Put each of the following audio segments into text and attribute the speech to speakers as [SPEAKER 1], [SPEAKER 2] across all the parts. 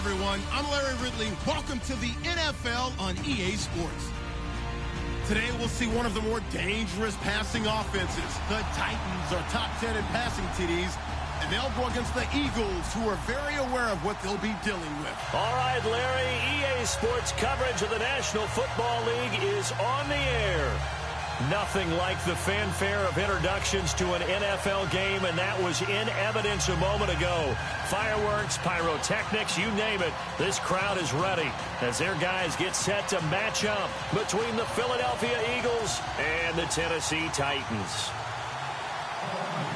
[SPEAKER 1] everyone. I'm Larry Ridley. Welcome to the NFL on EA Sports. Today, we'll see one of the more dangerous passing offenses. The Titans are top 10 in passing TDs, and they'll go against the Eagles, who are very aware of what they'll be dealing with.
[SPEAKER 2] All right, Larry, EA Sports coverage of the National Football League is on the air. Nothing like the fanfare of introductions to an NFL game, and that was in evidence a moment ago. Fireworks, pyrotechnics, you name it. This crowd is ready as their guys get set to match up between the Philadelphia Eagles and the Tennessee Titans.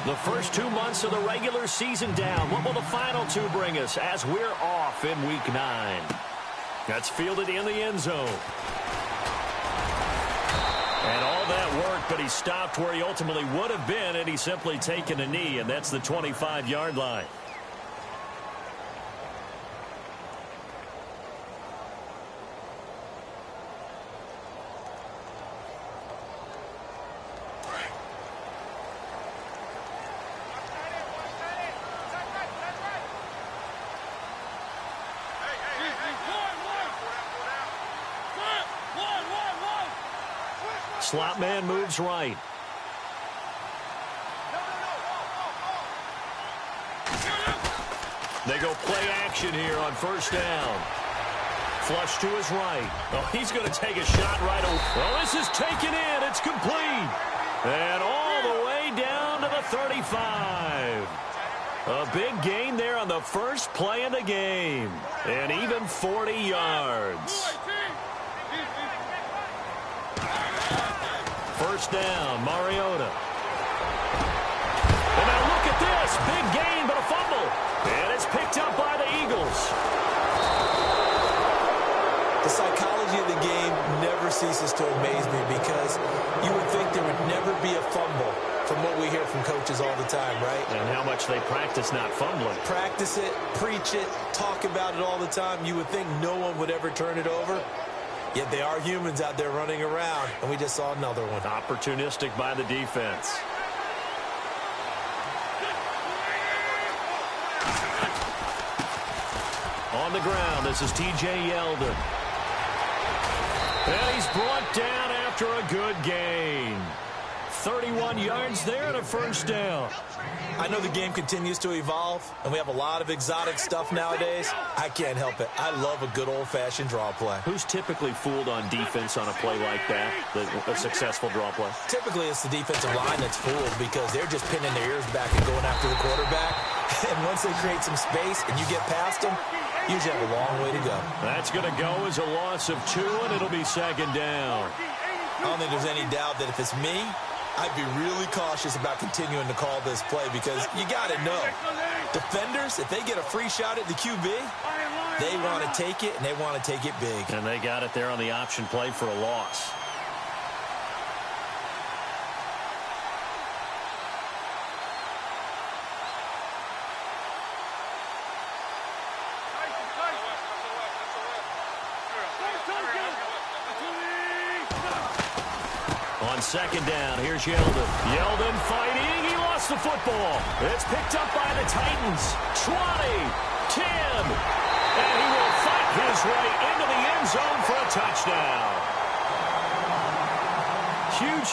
[SPEAKER 2] The first 2 months of the regular season down. What will the final two bring us as we're off in Week 9? That's fielded in the end zone. And all that worked, but he stopped where he ultimately would have been, and he's simply taken a knee, and that's the 25-yard line. Slot man moves right. They go play action here on first down. Flush to his right. Oh, he's going to take a shot right away. Well, this is taken in. It's complete. And all the way down to the 35. A big gain there on the first play of the game. And even 40 yards. First down, Mariota. And now look at this. Big gain, but a fumble. And it's picked up by the Eagles.
[SPEAKER 3] The psychology of the game never ceases to amaze me because you would think there would never be a fumble from what we hear from coaches all the time, right?
[SPEAKER 2] And how much they practice not fumbling.
[SPEAKER 3] Practice it, preach it, talk about it all the time. You would think no one would ever turn it over. Yet they are humans out there running around, and we just saw another one.
[SPEAKER 2] Opportunistic by the defense. On the ground, this is T.J. Yeldon. And he's brought down after a good gain. 31 yards there and a first down.
[SPEAKER 3] I know the game continues to evolve, and we have a lot of exotic stuff nowadays. I can't help it. I love a good old-fashioned draw play.
[SPEAKER 2] Who's typically fooled on defense on a play like that, a successful draw play?
[SPEAKER 3] Typically, it's the defensive line that's fooled because they're just pinning their ears back and going after the quarterback. And once they create some space and you get past them, you usually have a long way to go.
[SPEAKER 2] That's going to go as a loss of 2, and it'll be second down.
[SPEAKER 3] I don't think there's any doubt that if it's me, I'd be really cautious about continuing to call this play because you got to know, defenders, if they get a free shot at the QB, they want to take it, and they want to take it big.
[SPEAKER 2] And they got it there on the option play for a loss. On second down, here's Yeldon. Yeldon fighting. He lost the football. It's picked up by the Titans. 20, 10. And he will fight his way into the end zone for a touchdown.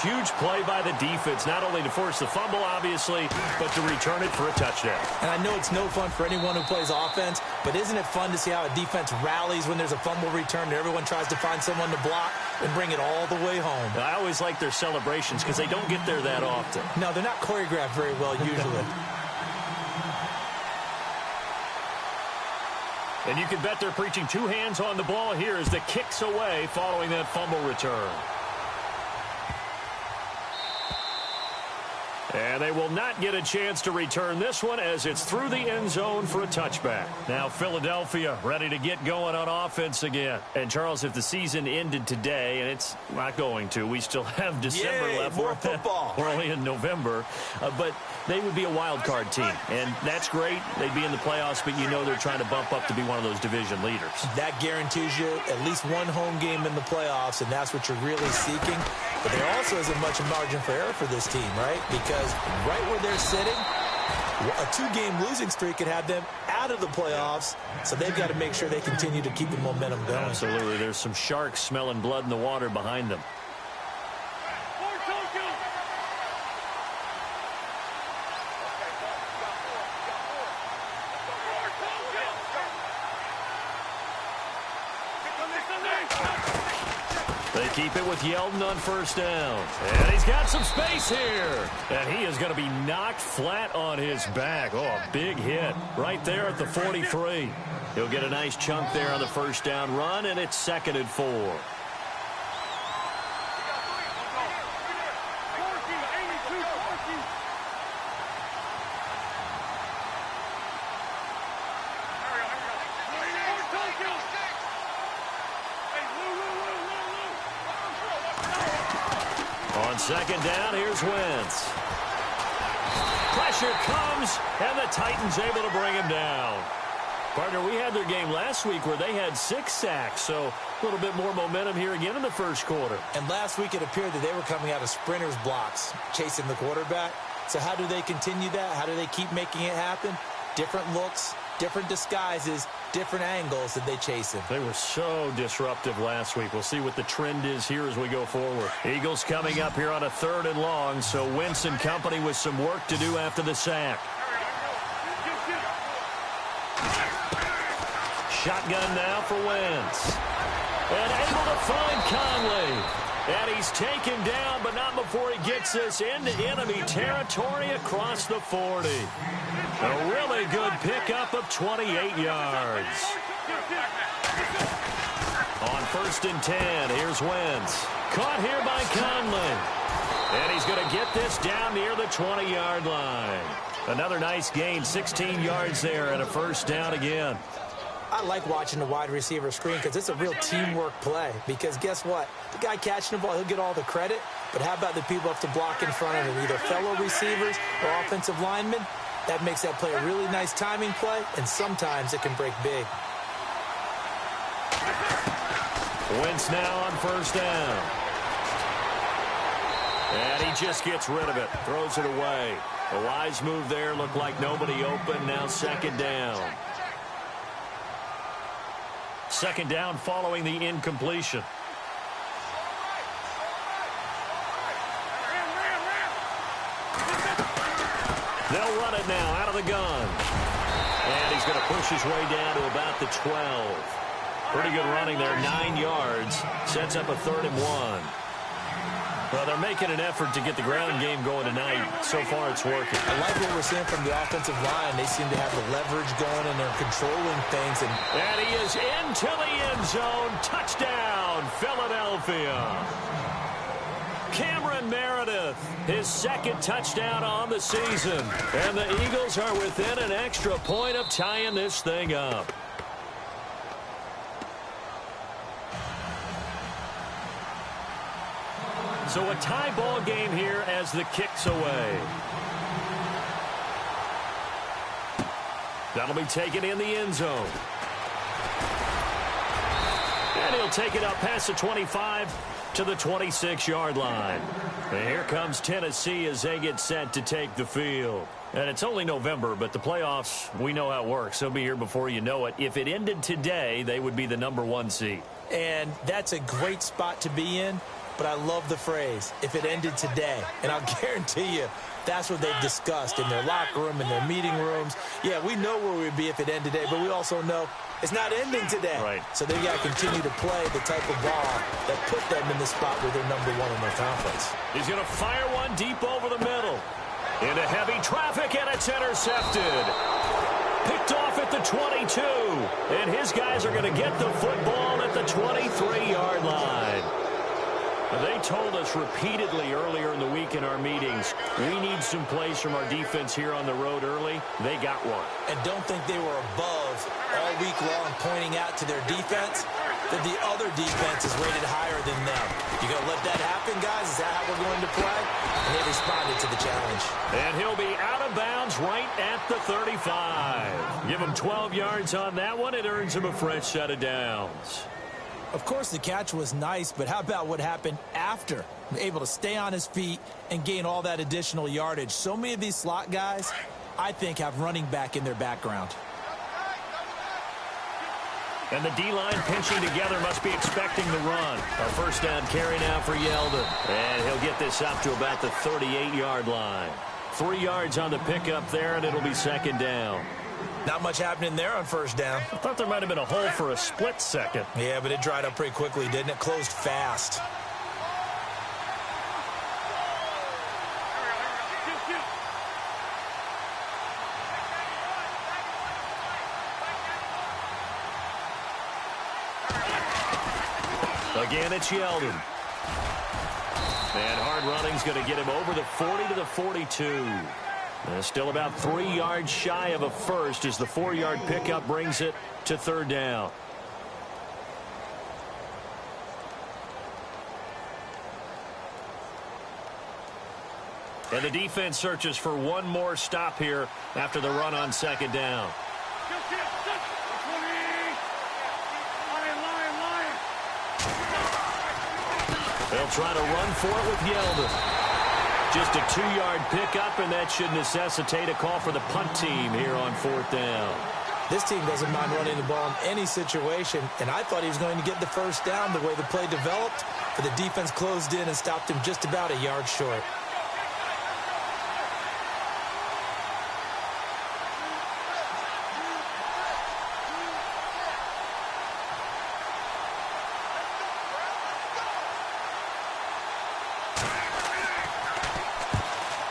[SPEAKER 2] Huge play by the defense, not only to force the fumble, obviously, but to return it for a touchdown.
[SPEAKER 3] And I know it's no fun for anyone who plays offense, but isn't it fun to see how a defense rallies when there's a fumble return and everyone tries to find someone to block and bring it all the way home?
[SPEAKER 2] I always like their celebrations because they don't get there that often.
[SPEAKER 3] No, they're not choreographed very well usually.
[SPEAKER 2] And you can bet they're preaching 2 hands on the ball here as the kick's away following that fumble return. And they will not get a chance to return this one as it's through the end zone for a touchback. Now Philadelphia ready to get going on offense again. And Charles, if the season ended today, and it's not going to, we still have December left.
[SPEAKER 3] More football.
[SPEAKER 2] We're only in November. But they would be a wild card team. And that's great. They'd be in the playoffs, but you know they're trying to bump up to be one of those division leaders.
[SPEAKER 3] That guarantees you at least one home game in the playoffs, and that's what you're really seeking. But there also isn't much margin for error for this team, right? Because right where they're sitting, a 2-game losing streak could have them out of the playoffs, so they've got to make sure they continue to keep the momentum going.
[SPEAKER 2] Absolutely. There's some sharks smelling blood in the water behind them. They keep it with Yeldon on first down. And he's got some space here. And he is going to be knocked flat on his back. Oh, a big hit right there at the 43. He'll get a nice chunk there on the first down run, and it's 2nd and 4. On 2nd down, here's Wentz. Pressure comes, and the Titans able to bring him down. Partner, we had their game last week where they had 6 sacks, so a little bit more momentum here again in the first quarter.
[SPEAKER 3] And last week it appeared that they were coming out of sprinters blocks, chasing the quarterback. So how do they continue that? How do they keep making it happen? Different looks, different disguises, different angles that they chase him.
[SPEAKER 2] They were so disruptive last week. We'll see what the trend is here as we go forward. Eagles coming up here on a 3rd and long, so Wentz and company with some work to do after the sack. Shotgun now for Wentz. And able to find Conley. And he's taken down, but not before he gets this into enemy territory across the 40. A really good pickup of 28 yards. On 1st and 10, here's Wentz. Caught here by Conley. And he's going to get this down near the 20-yard line. Another nice gain, 16 yards there, and a first down again.
[SPEAKER 3] I like watching the wide receiver screen because it's a real teamwork play. Because guess what? The guy catching the ball, he'll get all the credit. But how about the people up to block in front of him, either fellow receivers or offensive linemen? That makes that play a really nice timing play, and sometimes it can break big.
[SPEAKER 2] Wentz now on first down. And he just gets rid of it, throws it away. A wise move there, looked like nobody open, now 2nd down. 2nd down following the incompletion. They'll run it now out of the gun. And he's going to push his way down to about the 12. Pretty good running there, 9 yards. Sets up a 3rd and 1. Well, they're making an effort to get the ground game going tonight. So far, it's working.
[SPEAKER 3] I like what we're seeing from the offensive line. They seem to have the leverage going, and they're controlling things.
[SPEAKER 2] And he is into the end zone. Touchdown, Philadelphia. Cameron Meredith, his 2nd touchdown on the season. And the Eagles are within an extra point of tying this thing up. So a tie ball game here as the kick's away. That'll be taken in the end zone. And he'll take it up past the 25 to the 26-yard line. And here comes Tennessee as they get set to take the field. And it's only November, but the playoffs, we know how it works. They'll be here before you know it. If it ended today, they would be the #1 seed.
[SPEAKER 3] And that's a great spot to be in. But I love the phrase, if it ended today. And I'll guarantee you, that's what they've discussed in their locker room, in their meeting rooms. Yeah, we know where we'd be if it ended today, but we also know it's not ending today.
[SPEAKER 2] Right.
[SPEAKER 3] So they've got to continue to play the type of ball that put them in the spot where they're #1 in their conference.
[SPEAKER 2] He's going to fire one deep over the middle. Into heavy traffic, and it's intercepted. Picked off at the 22. And his guys are going to get the football at the 23-yard line. They told us repeatedly earlier in the week in our meetings, we need some plays from our defense here on the road early. They got one.
[SPEAKER 3] And don't think they were above all week long pointing out to their defense that the other defense is rated higher than them. You going to let that happen, guys? Is that how we're going to play? And they responded to the challenge.
[SPEAKER 2] And he'll be out of bounds right at the 35. Give him 12 yards on that one. It earns him a fresh set of downs.
[SPEAKER 3] Of course, the catch was nice, but how about what happened after? Able to stay on his feet and gain all that additional yardage. So many of these slot guys, I think, have running back in their background.
[SPEAKER 2] And the D-line pinching together must be expecting the run. A first down carry now for Yeldon. And he'll get this up to about the 38-yard line. 3 yards on the pickup there, and it'll be second down.
[SPEAKER 3] Not much happening there on first down.
[SPEAKER 2] I thought there might have been a hole for a split second.
[SPEAKER 3] Yeah, but it dried up pretty quickly, didn't it? Closed fast.
[SPEAKER 2] Again, it's Yeldon. And hard running's going to get him over the 40 to the 42. Still about 3 yards shy of a first as the 4-yard pickup brings it to third down. And the defense searches for one more stop here after the run on second down. They'll try to run for it with Yeldon. Just a 2-yard pickup, and that should necessitate a call for the punt team here on fourth down.
[SPEAKER 3] This team doesn't mind running the ball in any situation, and I thought he was going to get the first down the way the play developed, but the defense closed in and stopped him just about a yard short.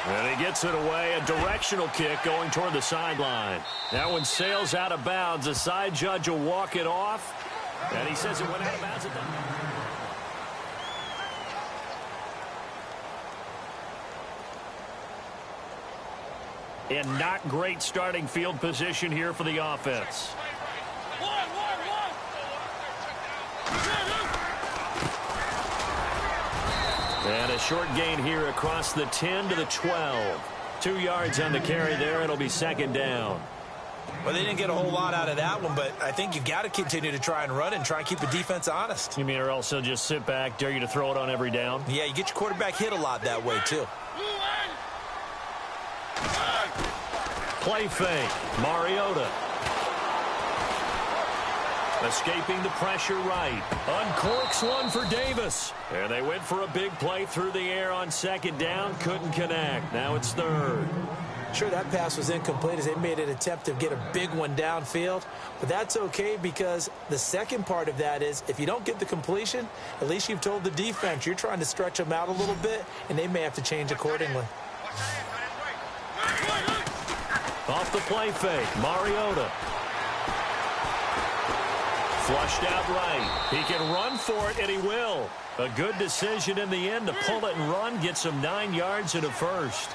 [SPEAKER 2] And he gets it away, a directional kick going toward the sideline. That one sails out of bounds. The side judge will walk it off, and he says it went out of bounds at the... And not great starting field position here for the offense. And a short gain here across the 10 to the 12. 2 yards on the carry there. It'll be second down.
[SPEAKER 3] Well, they didn't get a whole lot out of that one, but I think you got to continue to try and run and try and keep the defense honest.
[SPEAKER 2] You mean or else they'll just sit back, dare you to throw it on every down?
[SPEAKER 3] Yeah, you get your quarterback hit a lot that way, too.
[SPEAKER 2] Play fake. Mariota. Escaping the pressure right. Uncorks one for Davis. And they went for a big play through the air on second down. Couldn't connect. Now it's third.
[SPEAKER 3] Sure, that pass was incomplete as they made an attempt to get a big one downfield. But that's okay because the second part of that is if you don't get the completion, at least you've told the defense you're trying to stretch them out a little bit, and they may have to change accordingly.
[SPEAKER 2] Off the play fake. Mariota. Flushed out right. He can run for it, and he will. A good decision in the end to pull it and run. Gets him 9 yards and a first.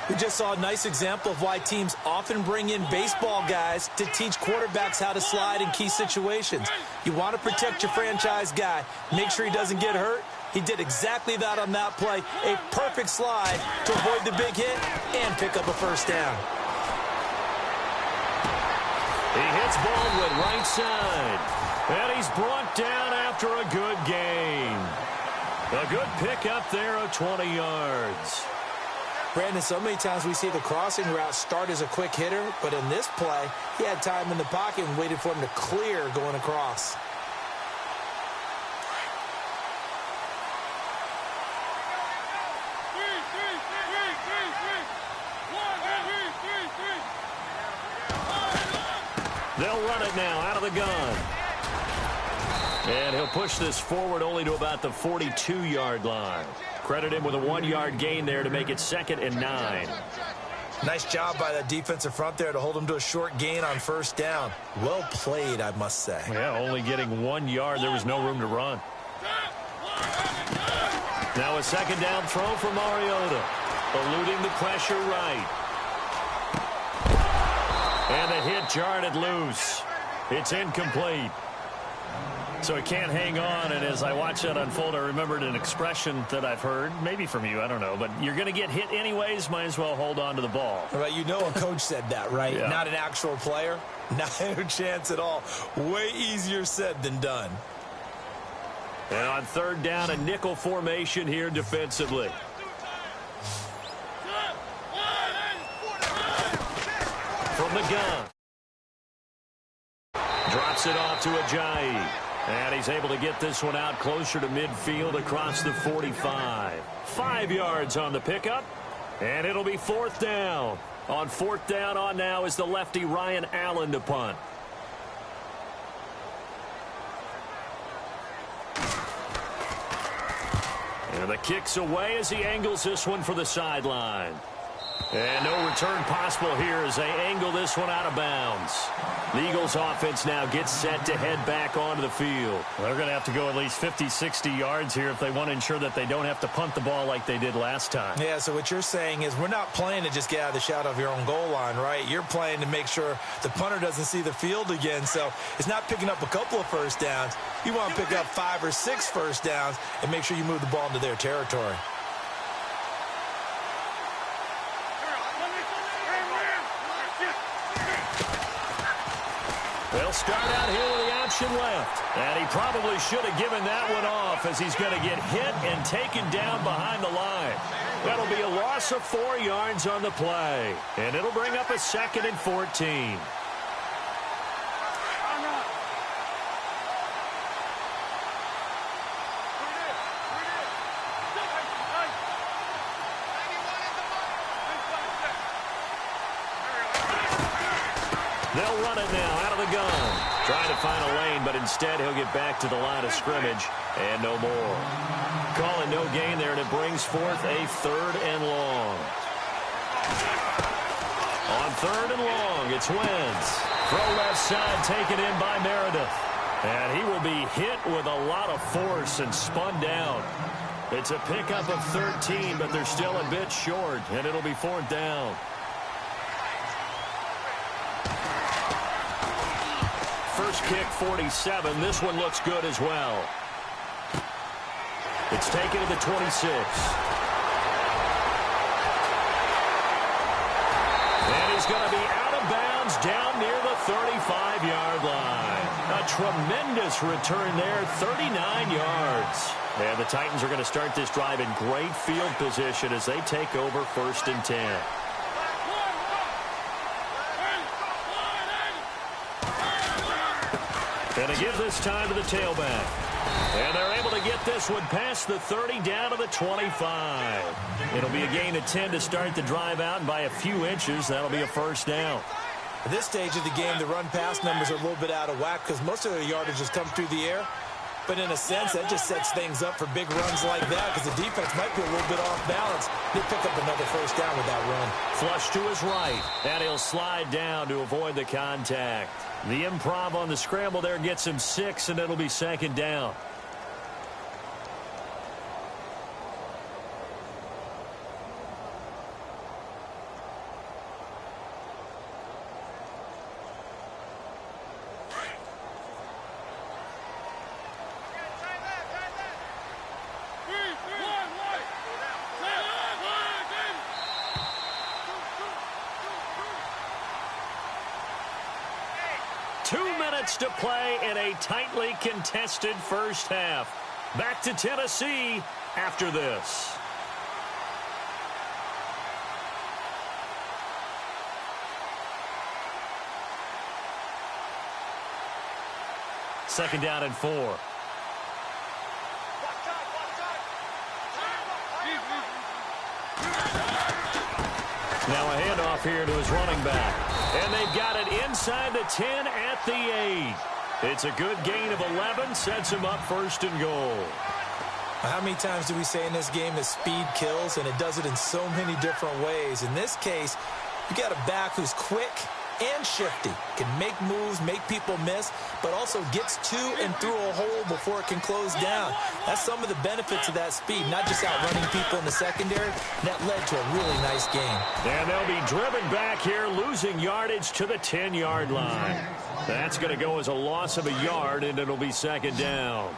[SPEAKER 3] We just saw a nice example of why teams often bring in baseball guys to teach quarterbacks how to slide in key situations. You want to protect your franchise guy. Make sure he doesn't get hurt. He did exactly that on that play. A perfect slide to avoid the big hit and pick up a first down.
[SPEAKER 2] He hits Baldwin right side. And he's brought down after a good gain. A good pickup there of 20 yards.
[SPEAKER 3] Brandon, so many times we see the crossing route start as a quick hitter, but in this play, he had time in the pocket and waited for him to clear going across.
[SPEAKER 2] They'll run it now out of the gun. And he'll push this forward only to about the 42-yard line. Credit him with a 1-yard gain there to make it 2nd and 9.
[SPEAKER 3] Nice job by the defensive front there to hold him to a short gain on first down. Well played, I must say.
[SPEAKER 2] Yeah, only getting 1 yard. There was no room to run. Now a second down throw for Mariota. Eluding the pressure right. And the hit jarred it loose. It's incomplete. So he can't hang on, and as I watch that unfold, I remembered an expression that I've heard, maybe from you, I don't know, but you're going to get hit anyways, might as well hold on to the ball.
[SPEAKER 3] Right, you know a coach said that, right?
[SPEAKER 2] Yeah. Not
[SPEAKER 3] an actual player. Not a chance at all. Way easier said than done.
[SPEAKER 2] And on third down, a nickel formation here defensively. From the gun. Drops Kicks it off to Ajayi. And he's able to get this one out closer to midfield across the 45. 5 yards on the pickup. And it'll be 4th down. On 4th down on now is the lefty Ryan Allen to punt. And the kick's away as he angles this one for the sideline. And no return possible here as they angle this one out of bounds. The Eagles offense now gets set to head back onto the field.
[SPEAKER 4] Well, they're going to have to go at least 50, 60 yards here if they want to ensure that they don't have to punt the ball like they did last time.
[SPEAKER 3] Yeah, so what you're saying is we're not playing to just get out of the shadow of your own goal line, right? You're playing to make sure the punter doesn't see the field again. So it's not picking up a couple of first downs. You want to pick up 5 or 6 first downs and make sure you move the ball into their territory.
[SPEAKER 2] They'll start out here with the option left. And he probably should have given that one off as he's going to get hit and taken down behind the line. That'll be a loss of 4 yards on the play. And it'll bring up a 2nd and 14. They'll run it now out of the gun. Trying to find a lane, but instead he'll get back to the line of scrimmage and no more. Calling no gain there, and it brings forth a 3rd and long. On 3rd and long, it's Wentz. Throw left side taken in by Meredith. And he will be hit with a lot of force and spun down. It's a pickup of 13, but they're still a bit short, and it'll be 4th down. First kick, 47. This one looks good as well. It's taken to the 26. And he's going to be out of bounds down near the 35-yard line. A tremendous return there, 39 yards. And the Titans are going to start this drive in great field position as they take over 1st and 10. And to give this time to the tailback. And they're able to get this one past the 30 down to the 25. It'll be a gain of 10 to start the drive out, and by a few inches, that'll be a 1st down.
[SPEAKER 3] At this stage of the game, the run-pass numbers are a little bit out of whack because most of their yardage has come through the air. But in a sense, that just sets things up for big runs like that because the defense might be a little bit off balance. They pick up another 1st down with that run.
[SPEAKER 2] Flush to his right, and he'll slide down to avoid the contact. The improv on the scramble there gets him 6, and it'll be 2nd down. To play in a tightly contested first half. Back to Tennessee after this. Second down and 4. Now a handoff here to his running back. And they've got it inside the 10 at the 8. It's a good gain of 11, sets him up 1st and goal.
[SPEAKER 3] How many times do we say in this game that speed kills, and it does it in so many different ways? In this case, you got a back who's quick and shifty, can make moves, make people miss, but also gets to and through a hole before it can close down. That's some of the benefits of that speed, not just outrunning people in the secondary. That led to a really nice game.
[SPEAKER 2] And they'll be driven back here, losing yardage to the 10-yard line. That's going to go as a loss of a yard, and it'll be 2nd down.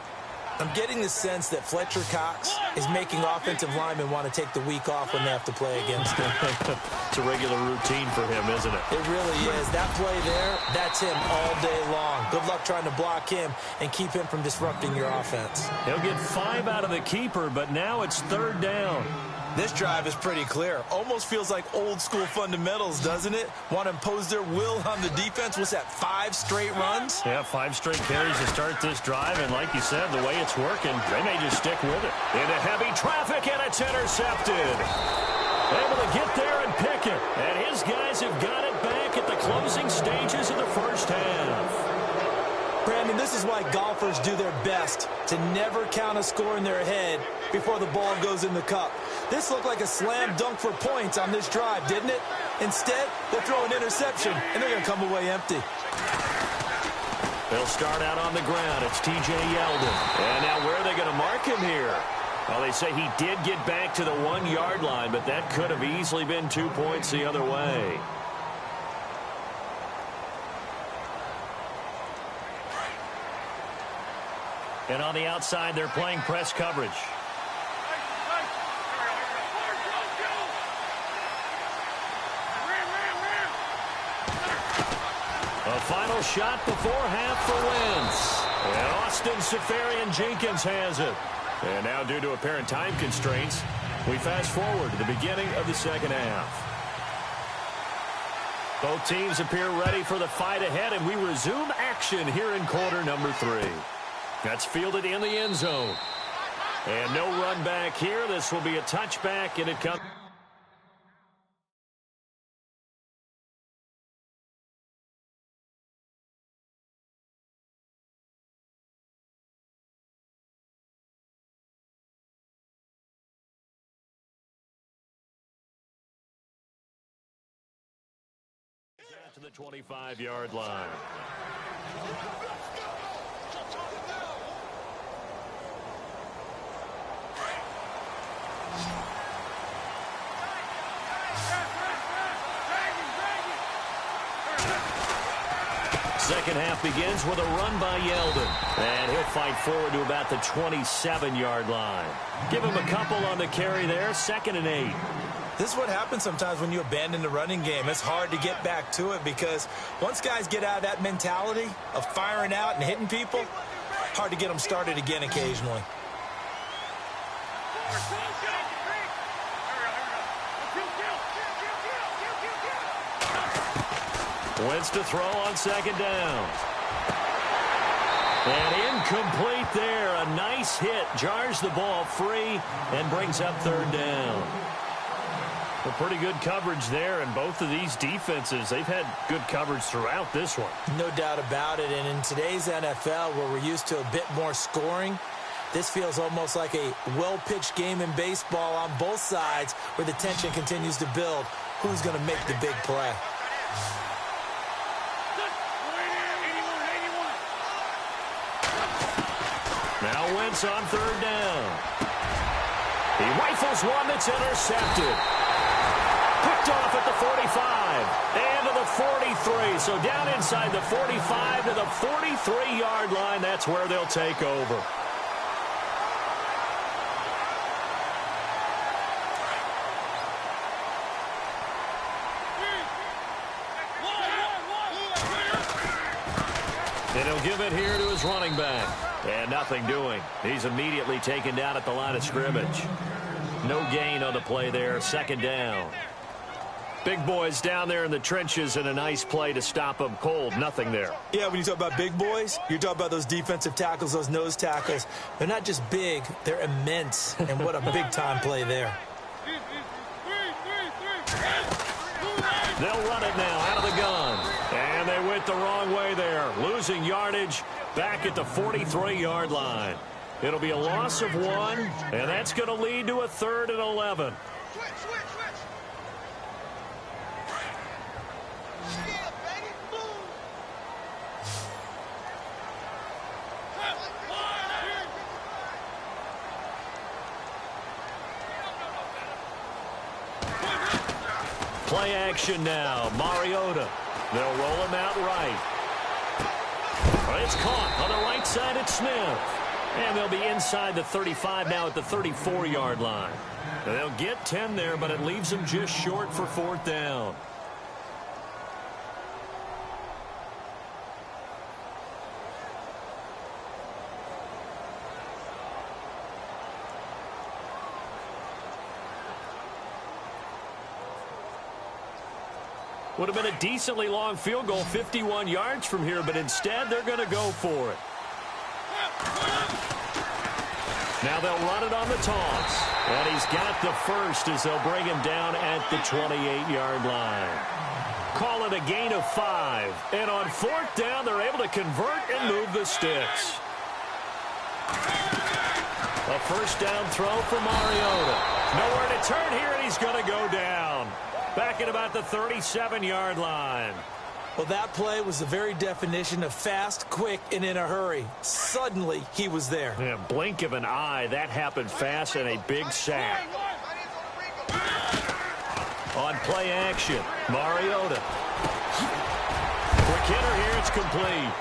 [SPEAKER 3] I'm getting the sense that Fletcher Cox is making offensive linemen want to take the week off when they have to play against him.
[SPEAKER 2] It's a regular routine for him, isn't it?
[SPEAKER 3] It really is. That play there, that's him all day long. Good luck trying to block him and keep him from disrupting your offense.
[SPEAKER 2] He'll get 5 out of the keeper, but now it's 3rd down.
[SPEAKER 3] This drive is pretty clear. Almost feels like old school fundamentals, doesn't it? Want to impose their will on the defense. What's that, 5 straight runs?
[SPEAKER 4] Yeah, 5 straight carries to start this drive, and like you said, the way it's working, they may just stick with it. Into heavy traffic, and it's intercepted. Able to get there and pick it. And his guys have got it back at the closing stages of the first half.
[SPEAKER 3] Brandon, this is why golfers do their best to never count a score in their head before the ball goes in the cup. This looked like a slam dunk for points on this drive, didn't it? Instead, they'll throw an interception, and they're going to come away empty.
[SPEAKER 4] They'll start out on the ground. It's T.J. Yeldon. And now where are they going to mark him here? Well, they say he did get back to the 1-yard line, but that could have easily been 2 points the other way. And on the outside, they're playing press coverage. A final shot before half for Wentz. And Austin Seferian-Jenkins has it. And now, due to apparent time constraints, we fast forward to the beginning of the second half. Both teams appear ready for the fight ahead, and we resume action here in quarter number 3. That's fielded in the end zone. And no run back here. This will be a touchback, and it comes. To the 25-yard line. Second half begins with a run by Yeldon. And he'll fight forward to about the 27-yard line. Give him a couple on the carry there. 2nd and 8.
[SPEAKER 3] This is what happens sometimes when you abandon the running game. It's hard to get back to it because once guys get out of that mentality of firing out and hitting people, hard to get them started again occasionally.
[SPEAKER 4] Wentz to throw on 2nd down. And incomplete there. A nice hit. Jars the ball free and brings up 3rd down. Well, pretty good coverage there, and both of these defenses, they've had good coverage throughout this one.
[SPEAKER 3] No doubt about it, and in today's NFL, where we're used to a bit more scoring, this feels almost like a well-pitched game in baseball on both sides where the tension continues to build. Who's going to make the big play?
[SPEAKER 4] Now Wentz on 3rd down. He rifles one that's intercepted. Picked off at the 45 and to the 43. So down inside the 45 to the 43-yard line. That's where they'll take over. And he'll give it here to his running back. And nothing doing. He's immediately taken down at the line of scrimmage. No gain on the play there. 2nd down. Big boys down there in the trenches, and a nice play to stop them cold. Nothing there.
[SPEAKER 3] Yeah, when you talk about big boys, you're talking about those defensive tackles, those nose tackles. They're not just big, they're immense. And what a big-time play there.
[SPEAKER 4] They'll run it now out of the gun. And they went the wrong way there. Losing yardage back at the 43-yard line. It'll be a loss of 1, and that's going to lead to a 3rd and 11. Play action now. Mariota. They'll roll him out right. It's caught on the right side at Smith. And they'll be inside the 35 now at the 34-yard line. They'll get 10 there, but it leaves them just short for 4th down. Would have been a decently long field goal, 51 yards from here, but instead they're going to go for it. Now they'll run it on the toss. And he's got the first as they'll bring him down at the 28-yard line. Call it a gain of 5. And on 4th down, they're able to convert and move the sticks. A first down throw for Mariota. Nowhere to turn here, and he's going to go down. Back at about the 37-yard line.
[SPEAKER 3] Well, that play was the very definition of fast, quick, and in a hurry. Suddenly, he was there.
[SPEAKER 4] Yeah, blink of an eye, that happened fast, and a big sack. On play action, Mariota. Quick hitter here, it's complete.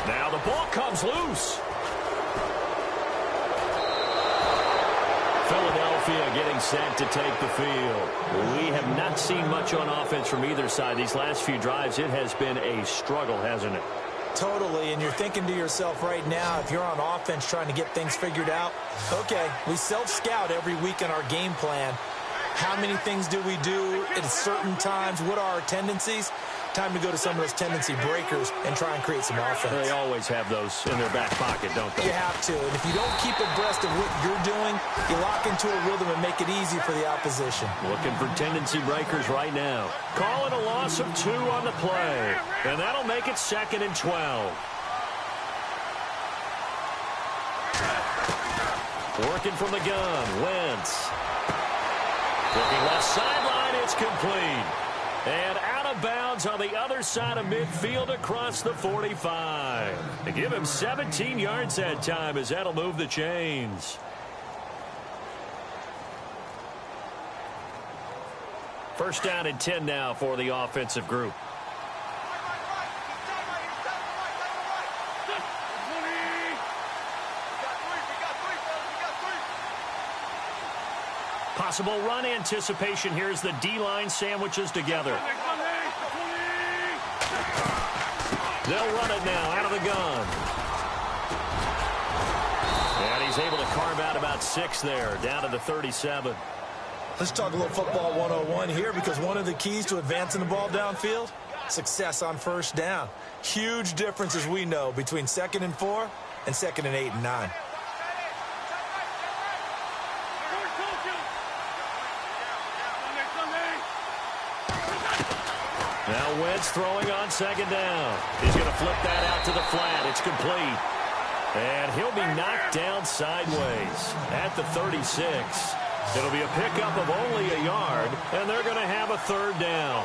[SPEAKER 4] Now the ball comes loose. Philadelphia getting set to take the field. We have not seen much on offense from either side. These last few drives, it has been a struggle, hasn't it?
[SPEAKER 3] Totally, and you're thinking to yourself right now, if you're on offense trying to get things figured out, okay, we self-scout every week in our game plan. How many things do we do at certain times? What are our tendencies? Time to go to some of those tendency breakers and try and create some offense.
[SPEAKER 4] They always have those in their back pocket, don't they?
[SPEAKER 3] You have to. And if you don't keep abreast of what you're doing, you lock into a rhythm and make it easy for the opposition.
[SPEAKER 4] Looking for tendency breakers right now. Call it a loss of 2 on the play. And that'll make it 2nd and 12. Working from the gun, Wentz. Looking left sideline, it's complete. And out of bounds on the other side of midfield across the 45. They give him 17 yards that time as that'll move the chains. First down and 10 now for the offensive group. Possible run anticipation. Here's the D-line sandwiches together. They'll run it now out of the gun. And he's able to carve out about 6 there, down to the 37.
[SPEAKER 3] Let's talk a little football 101 here, because one of the keys to advancing the ball downfield, success on first down. Huge difference, as we know, between 2nd and 4 and 2nd and 8 and 9.
[SPEAKER 4] Now Wentz throwing on 2nd down. He's going to flip that out to the flat. It's complete. And he'll be knocked down sideways at the 36. It'll be a pickup of only a yard, and they're going to have a 3rd down.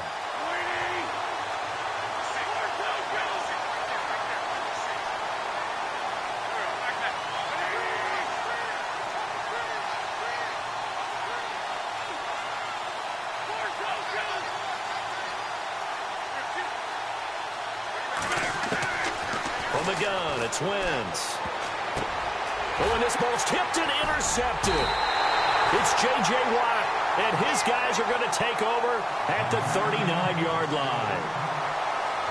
[SPEAKER 4] From the gun, it's Wentz. Oh, and this ball's tipped and intercepted. It's J.J. Watt, and his guys are going to take over at the 39-yard line.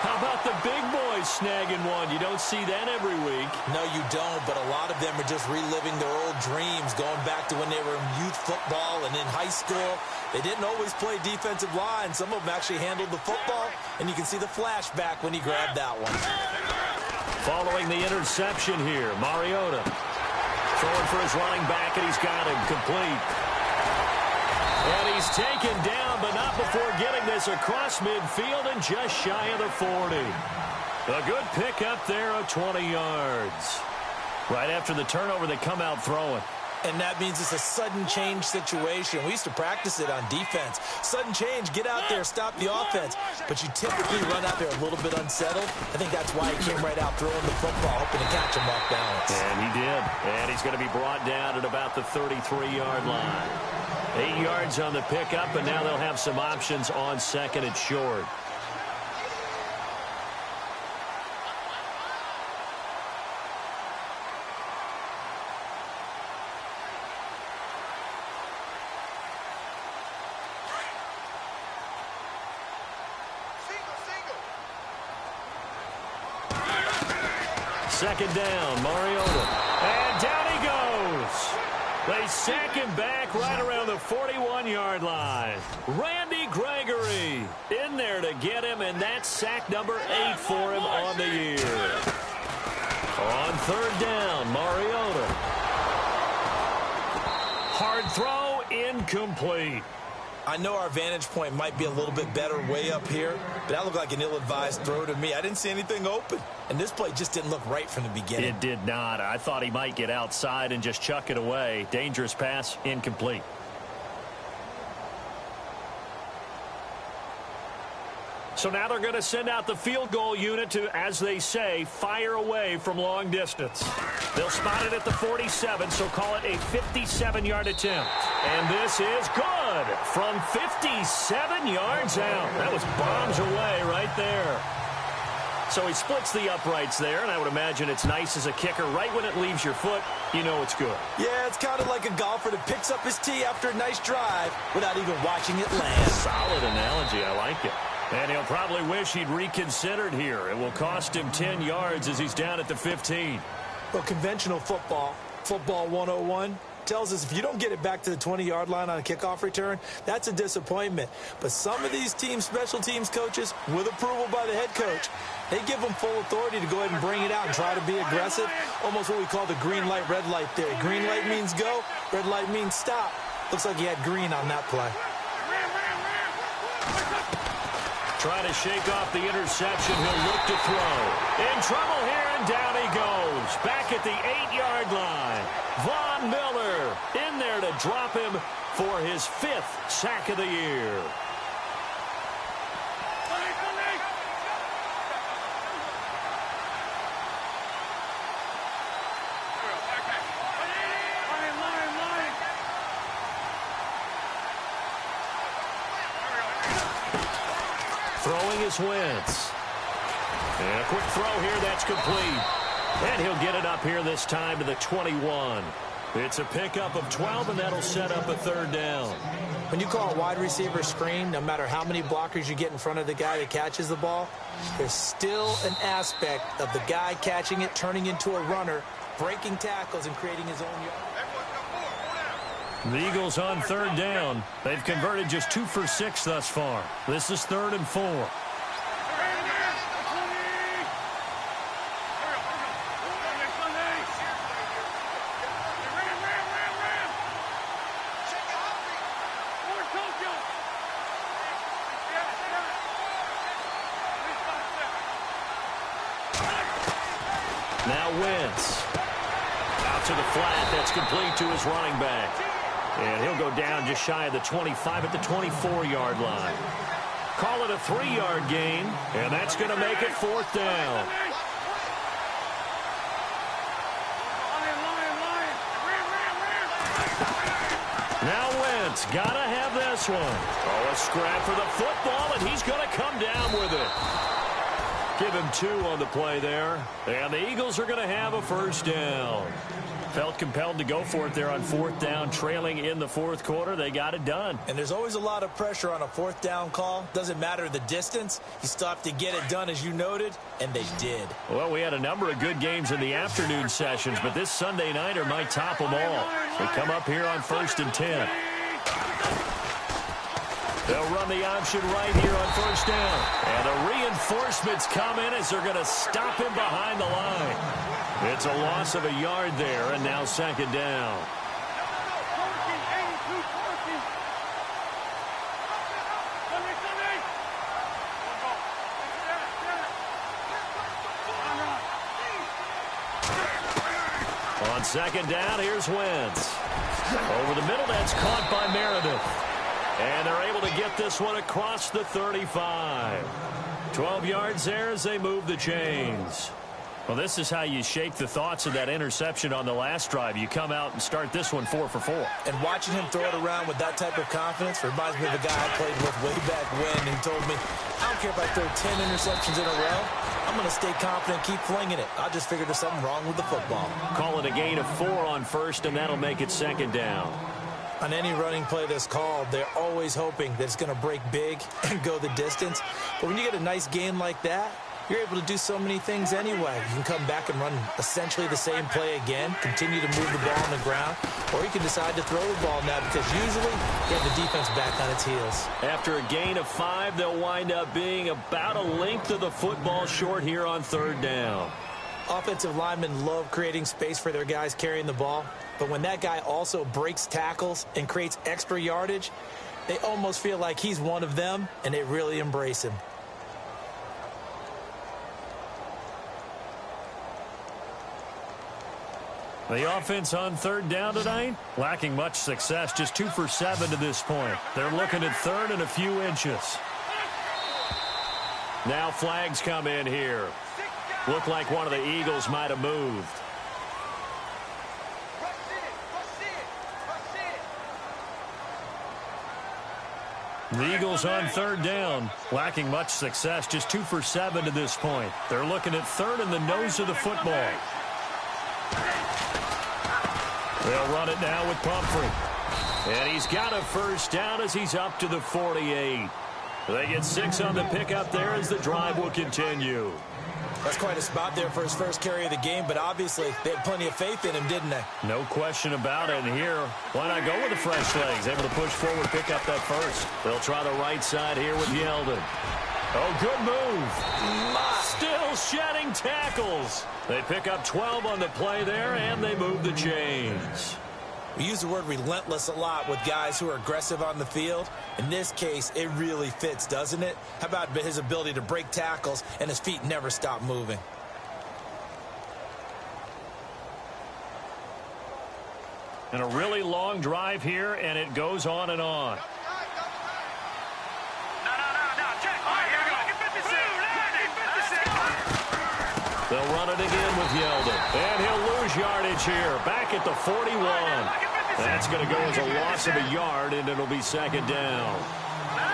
[SPEAKER 4] How about the big boys snagging one? You don't see that every week.
[SPEAKER 3] No, you don't, but a lot of them are just reliving their old dreams, going back to when they were in youth football and in high school. They didn't always play defensive line. Some of them actually handled the football, and you can see the flashback when he grabbed that one.
[SPEAKER 4] Following the interception here, Mariota throwing for his running back, and he's got him complete. And he's taken down, but not before getting this across midfield and just shy of the 40. A good pickup there of 20 yards. Right after the turnover, they come out throwing.
[SPEAKER 3] And that means it's a sudden change situation. We used to practice it on defense. Sudden change, get out there, stop the offense. But you typically run out there a little bit unsettled. I think that's why he came right out throwing the football, hoping to catch him off balance.
[SPEAKER 4] And he did. And he's going to be brought down at about the 33-yard line. 8 yards on the pickup, and now they'll have some options on 2nd and short. Second down, Mariota. And down he goes. They sack him back right around the 41-yard line. Randy Gregory in there to get him, and that's sack number 8 for him on the year. On third down, Mariota. Hard throw, incomplete.
[SPEAKER 3] I know our vantage point might be a little bit better way up here, but that looked like an ill-advised throw to me. I didn't see anything open, and this play just didn't look right from the beginning.
[SPEAKER 4] It did not. I thought he might get outside and just chuck it away. Dangerous pass, incomplete. So now they're going to send out the field goal unit to, as they say, fire away from long distance. They'll spot it at the 47, so call it a 57-yard attempt. And this is good from 57 yards out. That was bombs away right there. So he splits the uprights there, and I would imagine it's nice as a kicker. Right when it leaves your foot, you know it's good.
[SPEAKER 3] Yeah, it's kind of like a golfer that picks up his tee after a nice drive without even watching it land.
[SPEAKER 4] Solid analogy. I like it. And he'll probably wish he'd reconsidered here. It will cost him 10 yards as he's down at the 15.
[SPEAKER 3] Well, conventional football 101, tells us if you don't get it back to the 20-yard line on a kickoff return, that's a disappointment. But some of these teams, special teams coaches, with approval by the head coach, they give them full authority to go ahead and bring it out and try to be aggressive. Almost what we call the green light, red light theory. Green light means go, red light means stop. Looks like he had green on that play.
[SPEAKER 4] Trying to shake off the interception. He'll look to throw. In trouble here, and down he goes. Back at the 8-yard line. Von Miller in there to drop him for his 5th sack of the year. Throwing is Wentz. And a quick throw here, that's complete. And he'll get it up here this time to the 21. It's a pickup of 12, and that'll set up a third down.
[SPEAKER 3] When you call a wide receiver screen, no matter how many blockers you get in front of the guy that catches the ball, there's still an aspect of the guy catching it, turning into a runner, breaking tackles, and creating his own yard.
[SPEAKER 4] The Eagles on third down. They've converted just 2 for 6 thus far. This is 3rd and 4. Now Wentz. Out to the flat. That's complete to his running back. And he'll go down just shy of the 25 at the 24-yard line. Call it a 3-yard gain, and that's going to make it 4th down. Now Wentz got to have this one. Oh, a scrap for the football, and he's going to come down with it. Give him 2 on the play there. And the Eagles are going to have a first down. Felt compelled to go for it there on 4th down, trailing in the 4th quarter. They got it done.
[SPEAKER 3] And there's always a lot of pressure on a 4th down call. Doesn't matter the distance. You still have to get it done, as you noted, and they did.
[SPEAKER 4] Well, we had a number of good games in the afternoon sessions, but this Sunday nighter might top them all. They come up here on 1st and 10. They'll run the option right here on 1st down. And the reinforcements come in as they're going to stop him behind the line. It's a loss of a yard there, and now 2nd down. On 2nd down, here's Wentz. Over the middle, that's caught by Meredith. And they're able to get this one across the 35. 12 yards there as they move the chains. Well, this is how you shake the thoughts of that interception on the last drive. You come out and start this one 4 for 4.
[SPEAKER 3] And watching him throw it around with that type of confidence reminds me of a guy I played with way back when. He told me, I don't care if I throw 10 interceptions in a row. I'm going to stay confident, keep flinging it. I just figured there's something wrong with the football.
[SPEAKER 4] Call it a gain of 4 on 1st, and that'll make it 2nd down.
[SPEAKER 3] On any running play that's called, they're always hoping that it's going to break big and go the distance. But when you get a nice gain like that, you're able to do so many things anyway. You can come back and run essentially the same play again, continue to move the ball on the ground, or you can decide to throw the ball now because usually you have the defense back on its heels.
[SPEAKER 2] After a gain of 5, they'll wind up being about a length of the football short here on 3rd down.
[SPEAKER 3] Offensive linemen love creating space for their guys carrying the ball, but when that guy also breaks tackles and creates extra yardage, they almost feel like he's one of them, and they really embrace him.
[SPEAKER 2] The offense on 3rd down tonight, lacking much success, just 2 for 7 to this point. They're looking at 3rd and a few inches. Now flags come in here. Look like one of the Eagles might have moved. The Eagles on 3rd down, lacking much success, just 2 for 7 to this point. They're looking at 3rd and the nose of the football. They'll run it now with Pumphrey. And he's got a 1st down as he's up to the 48. They get 6 on the pickup there as the drive will continue.
[SPEAKER 3] That's quite a spot there for his first carry of the game, but obviously they had plenty of faith in him, didn't they?
[SPEAKER 2] No question about it. And here, why not go with the fresh legs? Able to push forward, pick up that 1st. They'll try the right side here with Yeldon. Oh, good move. Still shedding tackles. They pick up 12 on the play there, and they move the chains.
[SPEAKER 3] We use the word relentless a lot with guys who are aggressive on the field. In this case, it really fits, doesn't it? How about his ability to break tackles and his feet never stop moving?
[SPEAKER 2] And a really long drive here, and it goes on and on. They'll run it again with Yeldon. And he'll lose yardage here. Back at the 41. That's going to go as a loss of a yard, and it'll be 2nd down.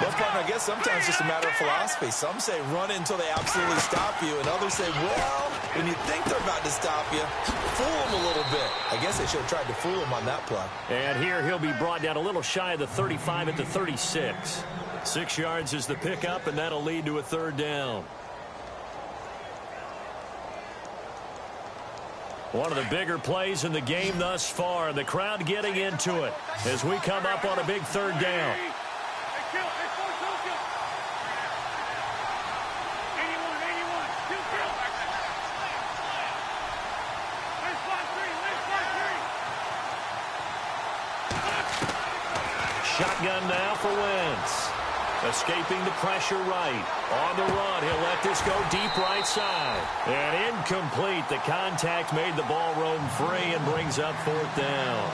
[SPEAKER 3] Well, partner, I guess sometimes it's just a matter of philosophy. Some say run it until they absolutely stop you, and others say, well, when you think they're about to stop you, fool them a little bit. I guess they should have tried to fool him on that play.
[SPEAKER 2] And here he'll be brought down a little shy of the 35 at the 36. 6 yards is the pickup, and that'll lead to a 3rd down. One of the bigger plays in the game thus far. The crowd getting into it as we come up on a big 3rd down. Shotgun now for Wentz. Escaping the pressure right. On the run, he'll let this go deep right side. And incomplete. The contact made the ball roam free and brings up 4th down.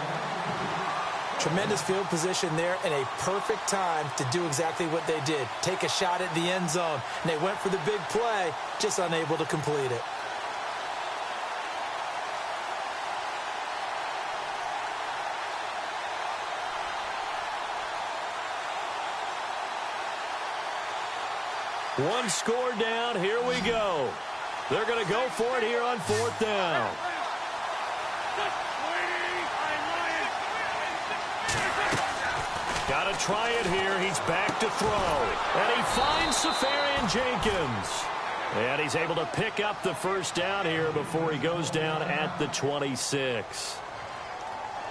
[SPEAKER 3] Tremendous field position there and a perfect time to do exactly what they did. Take a shot at the end zone. And they went for the big play, just unable to complete it.
[SPEAKER 2] One score down. Here we go. They're going to go for it here on 4th down. Got to try it here. He's back to throw. And he finds Safarian Jenkins. And he's able to pick up the 1st down here before he goes down at the 26.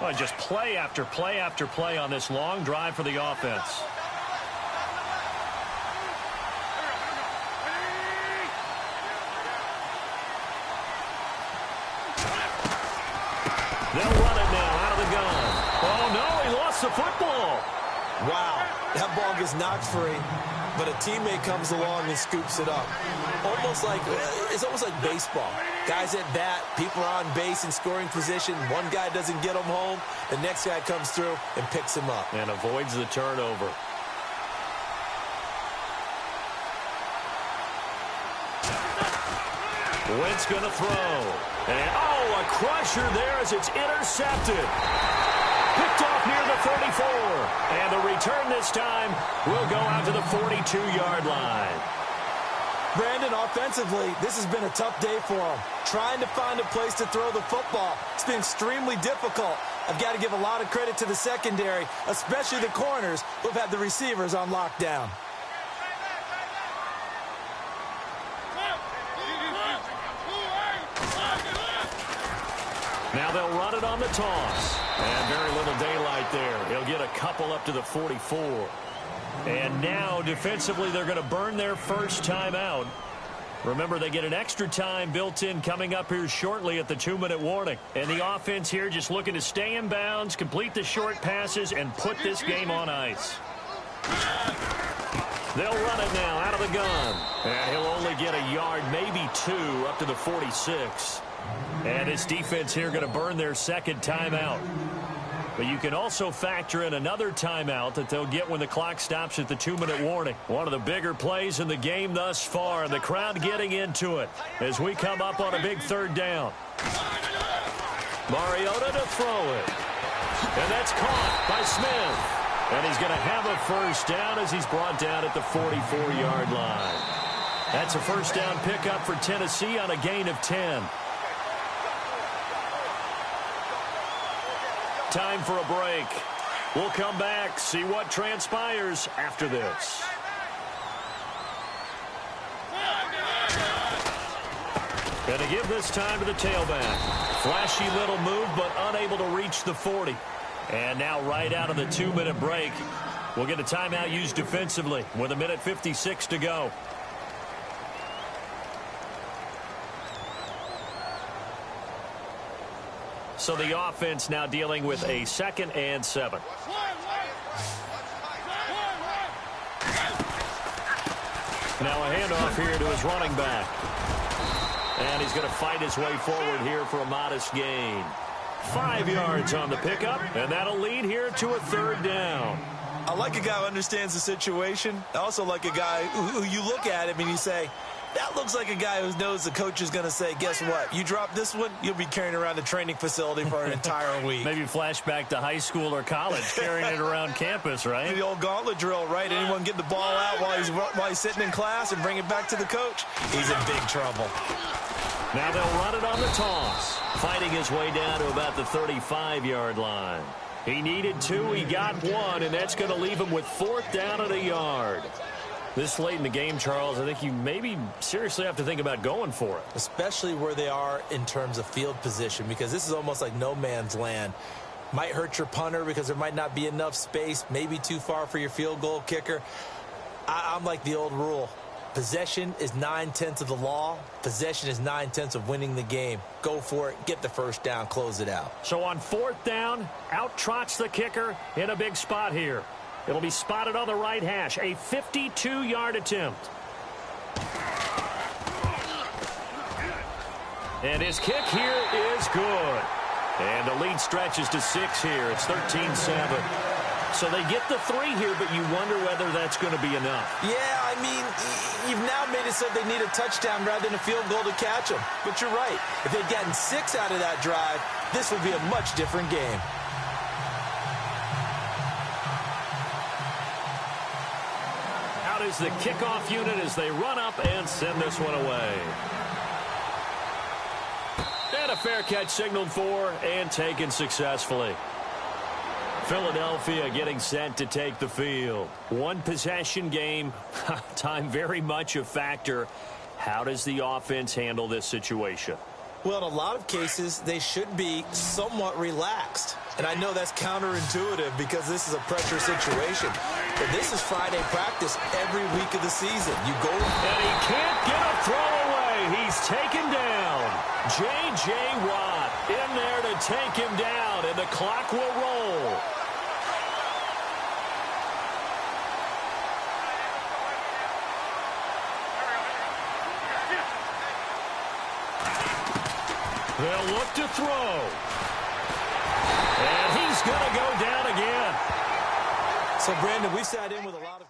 [SPEAKER 2] Well, just play after play after play on this long drive for the offense. They'll run it now out of the gun. Oh, no, he lost the football.
[SPEAKER 3] Wow, that ball gets knocked free, but a teammate comes along and scoops it up. It's almost like baseball. Guys at bat, people are on base in scoring position. One guy doesn't get him home. The next guy comes through and picks him up.
[SPEAKER 2] And avoids the turnover. Wentz going to throw. And, a crusher there as it's intercepted. Picked off near the 34. And the return this time will go out to the 42-yard line.
[SPEAKER 3] Brandon, offensively, this has been a tough day for him. Trying to find a place to throw the football. It's been extremely difficult. I've got to give a lot of credit to the secondary, especially the corners who've had the receivers on lockdown.
[SPEAKER 4] Now they'll run it on the toss. And very little daylight there. He'll get a couple up to the 44. And now, defensively, they're going to burn their first timeout. Remember, they get an extra time built in coming up here shortly at the 2-minute warning. And the offense here just looking to stay in bounds, complete the short passes, and put this game on ice. They'll run it now out of the gun. And he'll only get a yard, maybe 2, up to the 46. And his defense here going to burn their second timeout. But you can also factor in another timeout that they'll get when the clock stops at the 2-minute warning. One of the bigger plays in the game thus far. The crowd getting into it as we come up on a big third down. Mariota to throw it. And that's caught by Smith. And he's going to have a first down as he's brought down at the 44-yard line. That's a first down pickup for Tennessee on a gain of 10. Time for a break. We'll come back, see what transpires after this. Going to give this time to the tailback. Flashy little move, but unable to reach the 40. And now right out of the 2-minute break, we'll get a timeout used defensively with 1:56 to go. So the offense now dealing with a 2nd and 7. Now a handoff here to his running back. And he's going to fight his way forward here for a modest gain. 5 yards on the pickup, and that'll lead here to a 3rd down.
[SPEAKER 3] I like a guy who understands the situation. I also like a guy who you look at him and you say, that looks like a guy who knows the coach is going to say, guess what? You drop this one, you'll be carrying around the training facility for an entire week.
[SPEAKER 4] Maybe flashback to high school or college, carrying it around campus, right?
[SPEAKER 3] The old gauntlet drill, right? Anyone get the ball out while he's sitting in class and bring it back to the coach? He's in big trouble.
[SPEAKER 4] Now they'll run it on the toss. Fighting his way down to about the 35-yard line. He needed 2, he got 1, and that's going to leave him with 4th down and a yard. This late in the game, Charles, I think you maybe seriously have to think about going for it.
[SPEAKER 3] Especially where they are in terms of field position, because this is almost like no man's land. Might hurt your punter because there might not be enough space, maybe too far for your field goal kicker. I'm like the old rule. Possession is 9/10 of the law. Possession is 9/10 of winning the game. Go for it. Get the first down. Close it out.
[SPEAKER 4] So on 4th down, out trots the kicker in a big spot here. It'll be spotted on the right hash. A 52-yard attempt. And his kick here is good. And the lead stretches to 6 here. It's 13-7. So they get the 3 here, but you wonder whether that's going to be enough.
[SPEAKER 3] Yeah, I mean, you've now made it so they need a touchdown rather than a field goal to catch them. But you're right. If they'd gotten 6 out of that drive, this would be a much different game.
[SPEAKER 4] Out is the kickoff unit as they run up and send this one away. And a fair catch signaled for and taken successfully. Philadelphia getting set to take the field. One possession game. Time very much a factor. How does the offense handle this situation?
[SPEAKER 3] Well, in a lot of cases, they should be somewhat relaxed. And I know that's counterintuitive because this is a pressure situation. But this is Friday practice every week of the season. You go.
[SPEAKER 4] And he can't get a throw away. He's taken down. J.J. Watt in there to take him down, and the clock will roll. They'll look to throw. And he's going to go down again.
[SPEAKER 3] So, Brandon, we've sat in with a lot of...